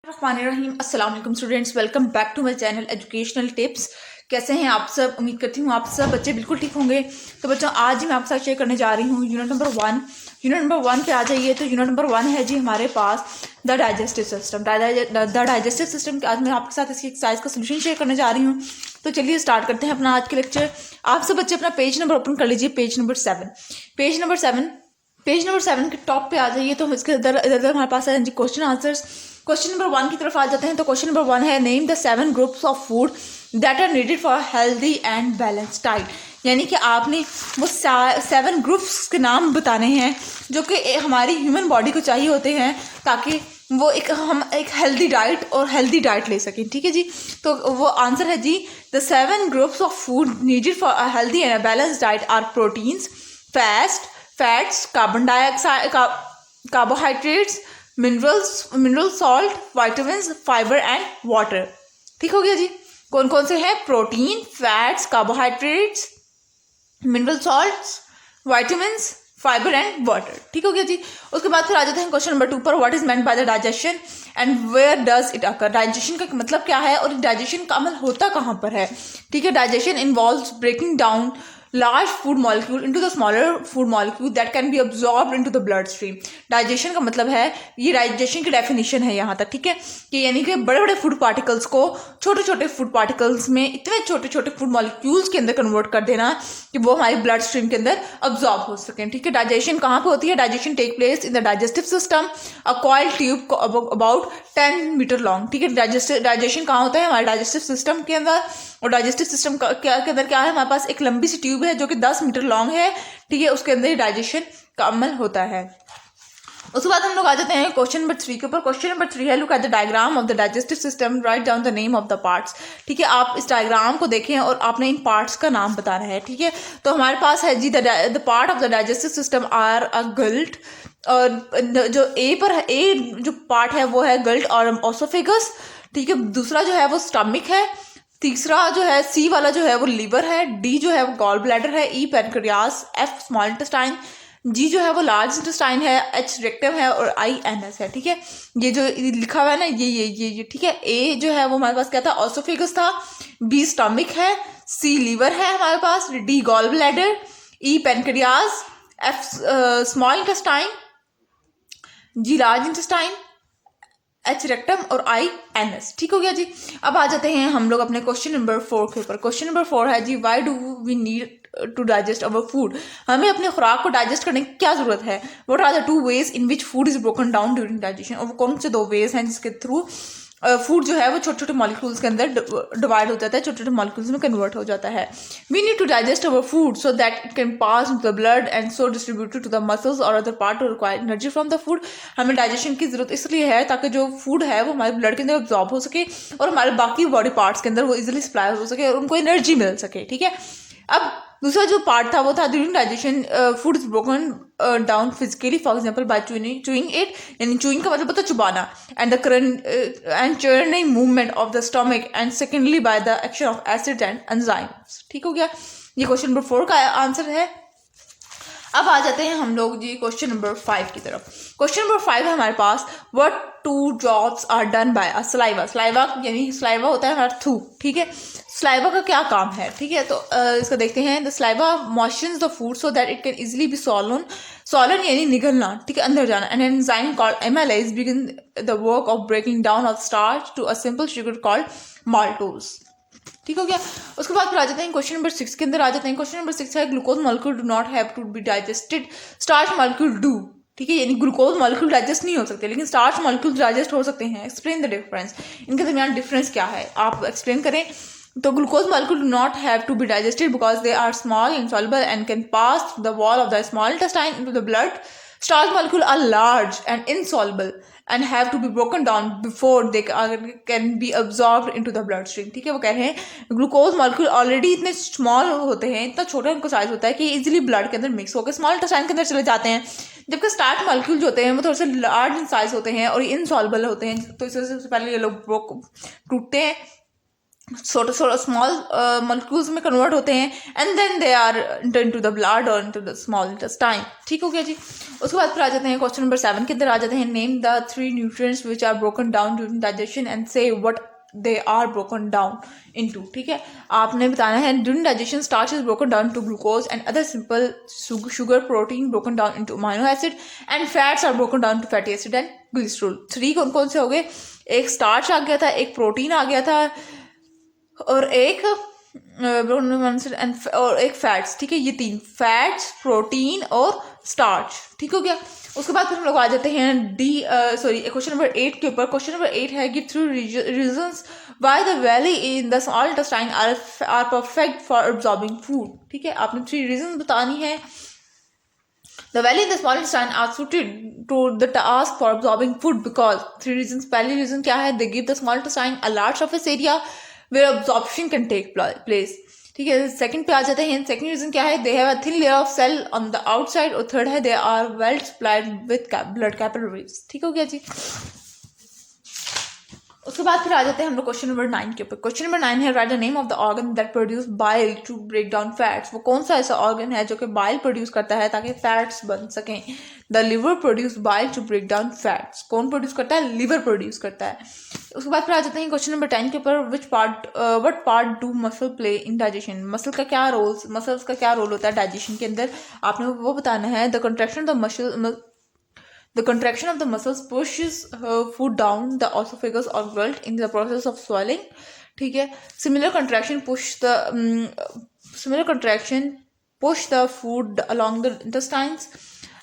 रहीम अस्सलाम वालेकुम students, welcome back to my channel educational tips. कैसे हैं आप सब? उम्मीद करती हूँ आप सब बच्चे बिल्कुल ठीक होंगे। तो बच्चों, आज ही मैं आपके साथ शेयर करने जा रही हूँ यूनिट नंबर 1। यूनिट नंबर 1 पे आ जाइए। तो यूनिट नंबर 1 है जी हमारे पास the digestive system. The digestive system आज मैं आपके साथ इसकी एक्सरसाइज का सोल्यूशन शेयर करने जा रही हूँ। तो चलिए स्टार्ट करते हैं अपना आज के लेक्चर। आप सब बच्चे अपना पेज नंबर ओपन कर लीजिए, पेज नंबर 7। पेज नंबर 7 के टॉप पे आ जाइए। तो इसके इधर हमारे पास है जी क्वेश्चन आंसर्स। क्वेश्चन नंबर 1 की तरफ आ जाते हैं। तो क्वेश्चन नंबर 1 है, name the 7 groups of food that are needed for healthy and balance diet. यानी कि आपने वो 7 ग्रुप्स के नाम बताने हैं जो कि हमारी ह्यूमन बॉडी को चाहिए होते हैं ताकि वो हम एक हेल्दी डाइट और हेल्दी डाइट ले सकें। ठीक है जी। तो वो आंसर है जी, the 7 groups of food needed for a healthy and balance diet are proteins, fats, carbon dioxide, carbohydrates, mineral salt, vitamins, fibre and water. ठीक हो गया जी। कौन कौन से हैं? Protein, fats, carbohydrates, mineral salts, vitamins, fibre and water. ठीक हो गया जी। उसके बाद फिर आ जाते हैं क्वेश्चन नंबर 2 पर। What is meant by the digestion and where does it occur. Digestion का मतलब क्या है और डाइजेशन का अमल होता कहाँ पर है? ठीक है। Digestion involves breaking down large food molecule into the smaller food molecule that can be absorbed into the bloodstream। Digestion का मतलब है, ये डाइजेशन की डेफिनेशन है यहाँ तक। ठीक है, कि यानी कि बड़े बड़े फूड पार्टिकल्स को छोटे छोटे फूड पार्टिकल्स में इतने छोटे छोटे फूड मॉलिक्यूल्स के अंदर कन्वर्ट कर देना कि वो हमारे ब्लड स्ट्रीम के अंदर अब्जॉर्ब हो सकें। ठीक है। डाइजेशन कहाँ पे होती है? Digestion take place in the digestive system, a coil tube about 10 metre long. ठीक है। डाइजेशन कहाँ होता है? हमारे डाइजेस्टिव सिस्टम के अंदर। और डाइजेस्टिव सिस्टम के अंदर क्या है? हमारे पास एक लंबी सी ट्यूब है जो कि 10 मीटर लॉन्ग है। ठीक है। उसके अंदर डाइजेशन का अमल होता है। उसके बाद हम लोग आ जाते हैं क्वेश्चन नंबर 3 के ऊपर। क्वेश्चन नंबर 3 है, look at the diagram of the digestive system, write down the name of the parts. ठीक है। आप इस डायग्राम को देखें और आपने इन पार्ट्स का नाम बताना है। ठीक है। तो हमारे पास है जी the part of the digestive system are a gullet. और जो ए पर है, ए जो पार्ट है वो है गल्ट और ओसोफेगस। ठीक है। दूसरा जो है वो स्टमक है। तीसरा जो है सी वाला जो है वो लीवर है। डी जो है वो गॉल ब्लैडर है। E pancreas. F small intestine. G जो है वो लार्ज इंटेस्टाइन है। एच रेक्टम है और आई एनएस है। ठीक है। ये जो लिखा हुआ है ना, ये ठीक है। ए जो है वो हमारे पास क्या था? ऑसोफेगस था। बी स्टमक है। सी लीवर है हमारे पास। D gall bladder. E pancreas. F small intestine. G large intestine. H rectum और आई एनएस। ठीक हो गया जी। अब आ जाते हैं हम लोग अपने क्वेश्चन नंबर 4 के ऊपर। क्वेश्चन नंबर 4 है जी, why do we need to digest our food. हमें अपने खुराक को डाइजेस्ट करने की क्या जरूरत है? What are the 2 ways in which food is broken down during digestion. और वो कौन से 2 वेज हैं जिसके थ्रू फूड जो है वो छोटे छोटे मॉलिक्यूल्स के अंदर डिवाइड हो जाता है, छोटे छोटे मॉलिक्यूल्स में कन्वर्ट हो जाता है। We need to digest our food so that it can pass to the blood and so distributed to the muscles और other part to require energy from the food. हमें डाइजेशन की जरूरत इसलिए है ताकि जो फूड है वो हमारे ब्लड के अंदर अब्जॉर्ब हो सके और हमारे बाकी बॉडी पार्ट्स के अंदर वो इजिली सप्लाई हो सके और उनको एनर्जी मिल सके। ठीक है। अब दूसरा जो पार्ट था वो था during digestion food is broken down physically, for example by chewing it. यानी चूइंग का मतलब होता है चुबाना। And the and churning movement of the stomach. And secondly by the action of acid and enzymes. ठीक हो गया। ये क्वेश्चन नंबर 4 का आंसर है। अब आ जाते हैं हम लोग जी क्वेश्चन नंबर 5 की तरफ। क्वेश्चन नंबर 5 है हमारे पास, what 2 jobs are done by a saliva. Saliva यानी सलाइवा होता है हमारा थूक। ठीक है। सलाइवा का क्या काम है? ठीक है। तो इसका देखते हैं। The saliva moistures the food so that it can easily be swallowed यानी निगलना। ठीक है, अंदर जाना। An enzyme called amylase begin the work of breaking down of starch to a simple sugar called maltose. ठीक हो गया। उसके बाद फिर आ जाते हैं क्वेश्चन नंबर 6 के अंदर। आ जाते हैं क्वेश्चन नंबर 6 है, glucose molecule do not have to be digested, starch molecule do. ठीक है। यानी ग्लूकोज मॉलिक्यूल डाइजेस्ट नहीं हो सकते लेकिन स्टार्च मॉलिक्यूल डाइजेस्ट हो सकते हैं। Explain the difference. इनके दरमियान डिफरेंस क्या है आप एक्सप्लेन करें। तो glucose molecule do not have to be digested because they are small insoluble and can pass the wall of the small intestine into the blood. Starch molecules are large and insoluble and have to be broken down before they can be absorbed into the bloodstream। ठीक है। वो कह रहे हैं glucose molecule already इतने small होते हैं, इतना छोटा उनका साइज होता है कि इजीली ब्लड के अंदर मिक्स होकर स्मॉल इंटेस्टाइन के अंदर चले जाते हैं। जबकि स्टार्च मॉलिक्यूल जो होते हैं वो थोड़े से लार्ज इन साइज होते हैं और इनसॉल्युबल होते हैं। तो इससे पहले ये लोग टूटते हैं sort of small molecules में convert होते हैं and then they are into the blood or into the small intestine. ठीक हो गया जी. उसके बाद फिर आ जाते हैं क्वेश्चन नंबर 7 के अंदर. आ जाते हैं name the 3 nutrients which are broken down during digestion and say what they are broken down into. ठीक है, आपने बताना है during digestion starch is broken down to glucose and other simple sugar, protein broken down into amino acid and fats are broken down to fatty acid and glycerol. 3 कौन कौन से हो गए? एक स्टार्च आ गया था, एक प्रोटीन आ गया था और एक और एक फैट्स. ठीक है, ये 3 फैट्स, प्रोटीन और स्टार्च. ठीक हो गया. उसके बाद फिर हम लोग आ जाते हैं क्वेश्चन नंबर 8 के ऊपर. क्वेश्चन नंबर 8 है give 3 reasons why the villi in the small intestine are perfect for absorbing food. ठीक है, आपने 3 रीजंस बतानी है. The valley in the small intestine are suited to the task for absorbing food because 3 reasons. पहली reason क्या है? They give the small intestine a large surface area where absorption can take place. ठीक है, second पे आ जाते हैं. Second reason क्या है? They have a thin layer of cell on the outside. और थर्ड है they are well supplied with blood capillaries. ठीक हो गया जी. उसके बाद फिर आ जाते हैं हम लोग क्वेश्चन नंबर 9 के ऊपर. क्वेश्चन नंबर 9 है write the name of the organ that produce bile to break down fats. वो कौन सा ऐसा ऑर्गन है जो कि बाइल प्रोड्यूस करता है ताकि फैट्स बन सकें? The liver produce bile to break down fats. कौन प्रोड्यूस करता है? लिवर प्रोड्यूस करता है. उसके बाद फिर आ जाते हैं क्वेश्चन नंबर 10 के ऊपर. What part do muscle play in digestion. Muscles का क्या रोल होता है डाइजेशन के अंदर? आपने वो बताना है. The contraction of the muscles pushes food down the esophagus or gullet in the process of swallowing. ठीक है, similar contraction push the food along the intestines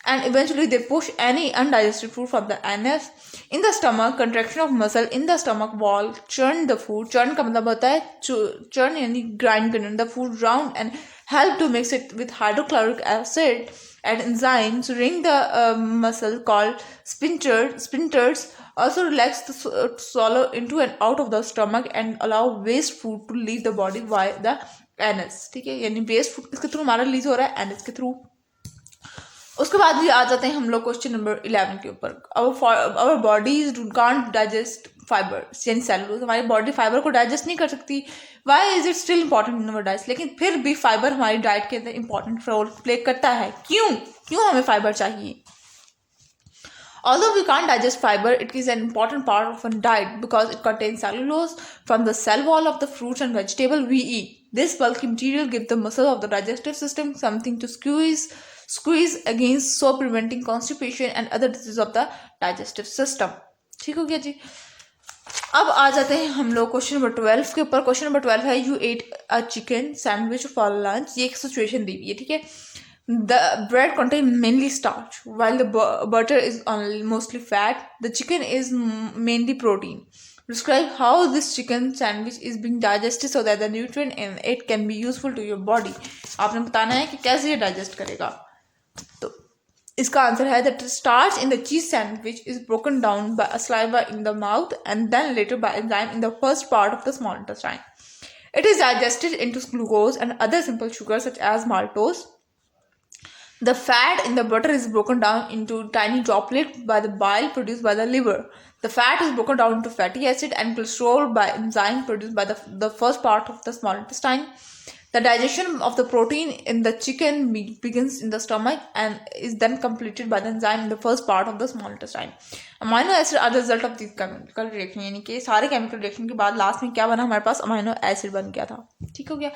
and eventually they push any undigested food from the anus. In the stomach, contraction of muscle in the stomach wall churn the food. Churn का मतलब होता है churn यानी grind करना the food round and help to mix it with hydrochloric acid and enzymes. Ring the muscle called sphincters also relax the swallow into and out of the stomach and allow waste food to leave the body via the anus. ठीक है, यानी waste food किसके through हमारा release हो रहा है? anus के through. उसके बाद भी आ जाते हैं हम लोग क्वेश्चन नंबर 11 के ऊपर. our bodies can't digest fibre यानी सेलुलोज. हमारी बॉडी फाइबर को डाइजेस्ट नहीं कर सकती. Why is it still important in our diet. लेकिन फिर भी फाइबर हमारी डाइट के अंदर इंपॉर्टेंट रोल प्ले करता है. क्यों हमें फाइबर चाहिए? Although we can't digest fiber, it is an important part of our diet because it contains cellulose from the cell wall of the fruits and vegetables we eat. This bulky material gives the muscle of the digestive system something to squeeze against, so preventing constipation and other diseases of the digestive system. ठीक हो गया जी. अब आ जाते हैं हम लोग question number 12 के ऊपर. क्वेश्चन नंबर 12 है you at a chicken sandwich for lunch. ये एक सिचुएशन दी हुई है. ठीक है, the bread contains mainly starch while the butter is mostly fat. The chicken is mainly protein. Describe how this chicken sandwich is being digested so that the nutrient in it can be useful to your body. आपने बताना है कि कैसे ये digest करेगा. तो इसका answer है that starch in the cheese sandwich is broken down by a saliva in the mouth and then later by enzyme in the first part of the small intestine. It is digested into glucose and other simple sugars such as maltose. The fat in the butter is broken down into tiny droplets by the bile produced by the liver. The fat is broken down into fatty acid and cholesterol by enzyme produced by the first part of the small intestine. The digestion of the protein in the chicken meat begins in the stomach and is then completed by the enzyme in the first part of the small intestine. Amino acids are the result of these chemical reaction. यानी कि सारे chemical reaction के बाद last में क्या बना? हमारे पास amino acid बन गया था. ठीक हो गया.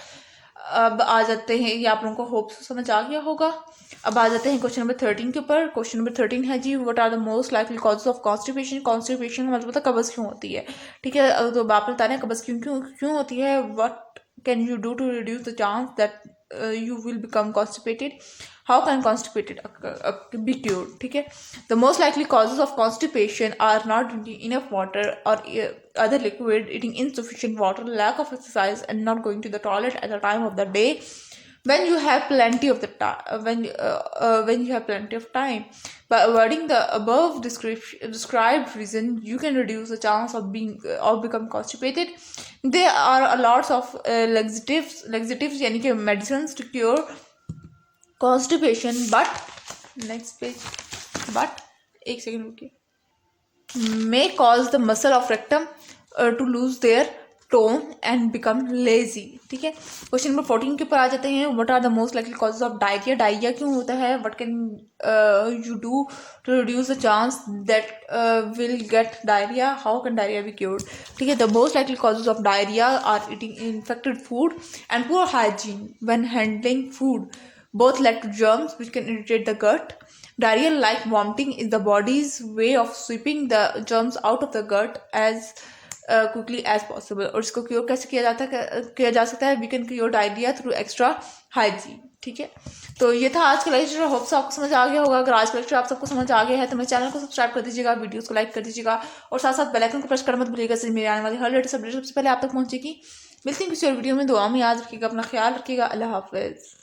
अब आ जाते हैं, ये आप लोगों को होप से समझ आ गया होगा. अब आ जाते हैं क्वेश्चन नंबर 13 के ऊपर. क्वेश्चन नंबर 13 है जी what are the most likely causes of constipation. Constipation का मतलब कब्ज क्यों होती है. ठीक है, तो आप बताने कब्ज क्यों होती है. What can you do to reduce the chance that you will become constipated? How can constipated be cured? ठीक है, the most likely causes of constipation are not drinking enough water or other liquid, eating insufficient water, lack of exercise, and not going to the toilet at the time of the day when you have plenty of time. By avoiding the above described reason, you can reduce the chance of become constipated. There are a lots of laxatives यानी कि medicines to cure constipation, but next page. But एक second रुकिए. May cause the muscle of rectum to lose their tone and become lazy. ठीक है, question number 14 के ऊपर आ जाते हैं। What are the most likely causes of diarrhoea? Diarrhoea क्यों होता है? What can you do to reduce the chance that will get diarrhoea? How can diarrhoea be cured? ठीक है, the most likely causes of diarrhoea are eating infected food and poor hygiene when handling food, both led to germs which can irritate the gut. Diarrhea like vomiting is the body's way of sweeping the germs out of the gut as quickly as possible. और इसको cure कैसे किया जा सकता है? We can cure diarrhea through extra hygiene. ठीक है, तो ये था आज का लेक्चर। होप से आपको समझ आ गया होगा। अगर आज का लेक्चर आप सबको समझ आ गया है तो मेरे चैनल को सब्सक्राइब कर दीजिएगा, वीडियोस को लाइक कर दीजिएगा और साथ साथ बेल आइकन को प्रेस करना मत भूलिएगा, मेरे आने वाली हर लेटेस्ट अपडेट सबसे पहले आप तक पहुंचेगी। मिलती हैं किसी और वीडियो में। दुआ में याद रखिएगा, अपना ख्याल रखिएगा। अल्लाह हाफिज़।